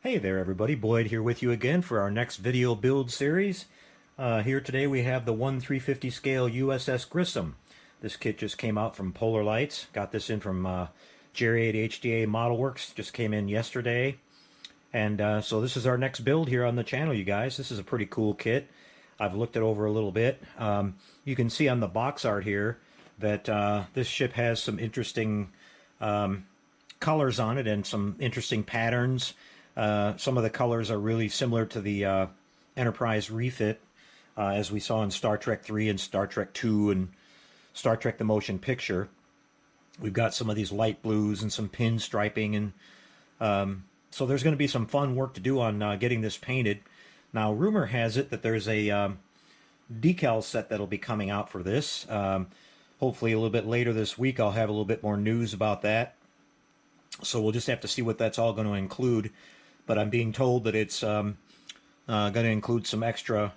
Hey there everybody, Boyd here with you again for our next video build series. Here today we have the 1/350 scale USS Grissom. This kit just came out from Polar Lights. Got this in from Jerry at HDA Model Works, just came in yesterday. And so this is our next build here on the channel, you guys. This is a pretty cool kit. I've looked it over a little bit. You can see on the box art here that this ship has some interesting colors on it and some interesting patterns. Some of the colors are really similar to the Enterprise refit, as we saw in Star Trek 3 and Star Trek 2 and Star Trek the Motion Picture. We've got some of these light blues and some pinstriping, and so there's going to be some fun work to do on getting this painted. Now, rumor has it that there's a decal set that'll be coming out for this. Hopefully a little bit later this week I'll have a little bit more news about that. So we'll just have to see what that's all going to include. But I'm being told that it's going to include some extra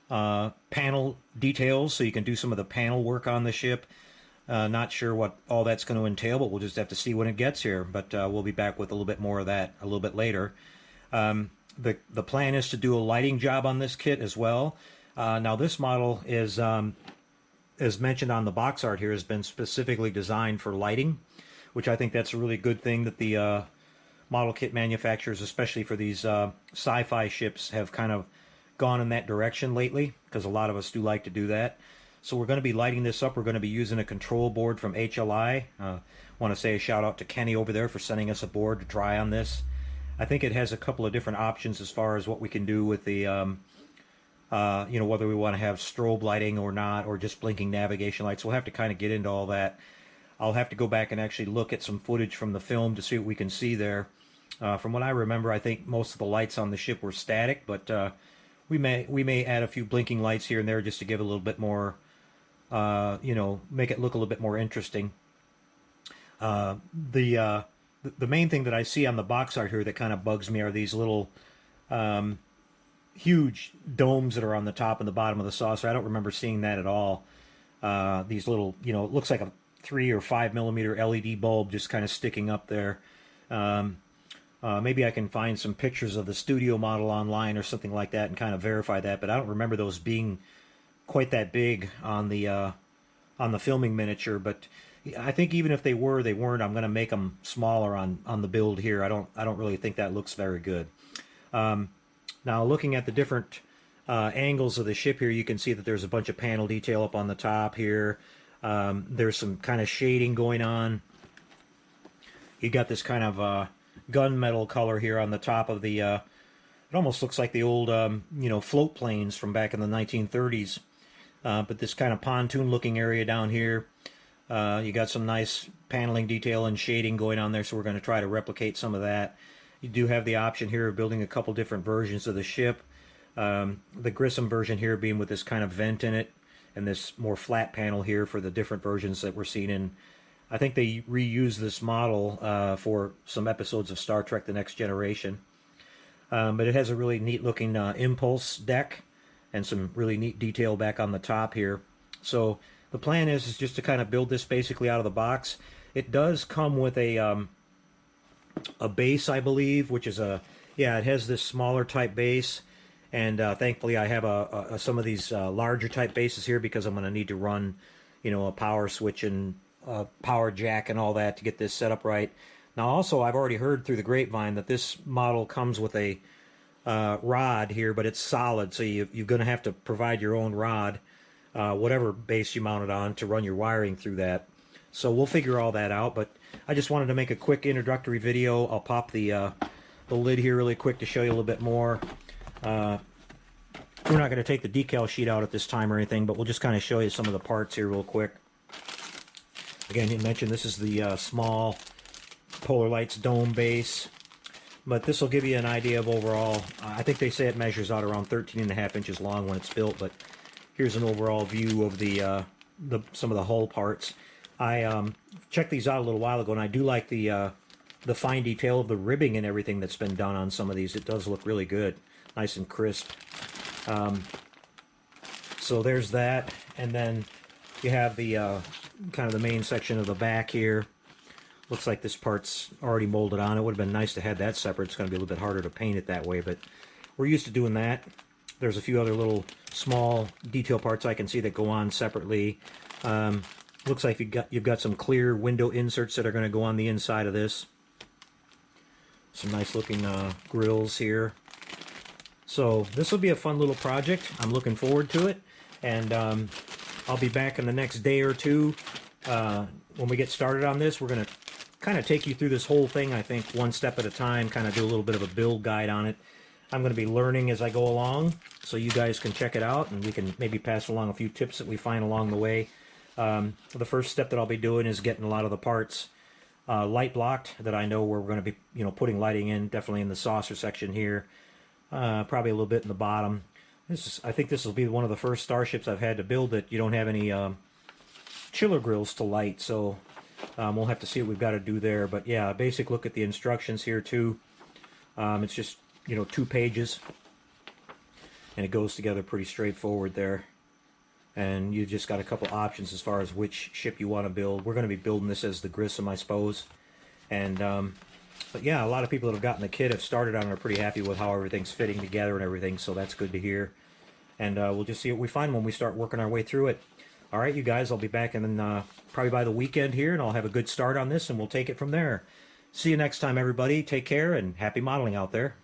panel details, so you can do some of the panel work on the ship. Not sure what all that's going to entail, but we'll just have to see when it gets here. But we'll be back with a little bit more of that a little bit later. The plan is to do a lighting job on this kit as well. Now this model is, as mentioned on the box art here, has been specifically designed for lighting, which I think that's a really good thing that the model kit manufacturers, especially for these sci-fi ships, have kind of gone in that direction lately, because a lot of us do like to do that. So we're going to be lighting this up. We're going to be using a control board from HLI. Want to say a shout out to Kenny over there for sending us a board to try on this. I think it has a couple of different options as far as what we can do with the, you know, whether we want to have strobe lighting or not, or just blinking navigation lights. We'll have to kind of get into all that. I'll have to go back and actually look at some footage from the film to see what we can see there. From what I remember, I think most of the lights on the ship were static, but we may add a few blinking lights here and there just to give a little bit more, you know, make it look a little bit more interesting. The main thing that I see on the box art here that kind of bugs me are these little huge domes that are on the top and the bottom of the saucer. I don't remember seeing that at all. These little, you know, it looks like a 3 or 5 millimeter LED bulb just kind of sticking up there. Maybe I can find some pictures of the studio model online or something like that and kind of verify that, but I don't remember those being quite that big on the filming miniature. But I think even if they were, they weren't. I'm going to make them smaller on the build here. I don't really think that looks very good. Now, looking at the different angles of the ship here, you can see that there's a bunch of panel detail up on the top here. There's some kind of shading going on. You got this kind of gunmetal color here on the top of the, it almost looks like the old, you know, float planes from back in the 1930s. But this kind of pontoon looking area down here, you got some nice paneling detail and shading going on there, so we're going to try to replicate some of that. You do have the option here of building a couple different versions of the ship. The Grissom version here being with this kind of vent in it, and this more flat panel here for the different versions that we're seeing in. I think they reused this model for some episodes of Star Trek The Next Generation. But it has a really neat looking impulse deck and some really neat detail back on the top here. So the plan is just to kind of build this basically out of the box. It does come with a base, I believe, which is a, yeah, it has this smaller type base. And thankfully I have some of these larger type bases here, because I'm going to need to run, you know, a power switch and power jack and all that to get this set up right. Now also, I've already heard through the grapevine that this model comes with a rod here, but it's solid, so you're going to have to provide your own rod, whatever base you mount it on, to run your wiring through that. So we'll figure all that out, but I just wanted to make a quick introductory video. I'll pop the lid here really quick to show you a little bit more. We're not going to take the decal sheet out at this time or anything, but we'll just kind of show you some of the parts here real quick. Again, you mentioned this is the small Polar Lights dome base, but this will give you an idea of overall. I think they say it measures out around 13.5 inches long when it's built, but here's an overall view of the some of the hull parts. I checked these out a little while ago, and I do like the fine detail of the ribbing and everything that's been done on some of these. It does look really good, nice and crisp. So there's that, and then you have the kind of the main section of the back here. Looks like this part's already molded on. It would have been nice to have that separate. It's going to be a little bit harder to paint it that way, but we're used to doing that. There's a few other little small detail parts I can see that go on separately. Looks like you've got some clear window inserts that are going to go on the inside of this. Some nice looking grills here. So this will be a fun little project. I'm looking forward to it, and I'll be back in the next day or two when we get started on this. We're going to kind of take you through this whole thing, I think, one step at a time, kind of do a little bit of a build guide on it. I'm going to be learning as I go along, so you guys can check it out, and we can maybe pass along a few tips that we find along the way. The first step that I'll be doing is getting a lot of the parts light blocked that I know we're going to be, putting lighting in, definitely in the saucer section here, probably a little bit in the bottom. I think this will be one of the first starships I've had to build that you don't have any chiller grills to light, so we'll have to see what we've got to do there. But yeah, a basic look at the instructions here too. It's just 2 pages, and it goes together pretty straightforward there. And you just got a couple options as far as which ship you want to build. We're going to be building this as the Grissom, I suppose. And but yeah, a lot of people that have gotten the kit have started on it are pretty happy with how everything's fitting together and everything, so that's good to hear. And we'll just see what we find when we start working our way through it. All right, you guys, I'll be back and then probably by the weekend here, and I'll have a good start on this, and we'll take it from there. See you next time, everybody. Take care, and happy modeling out there.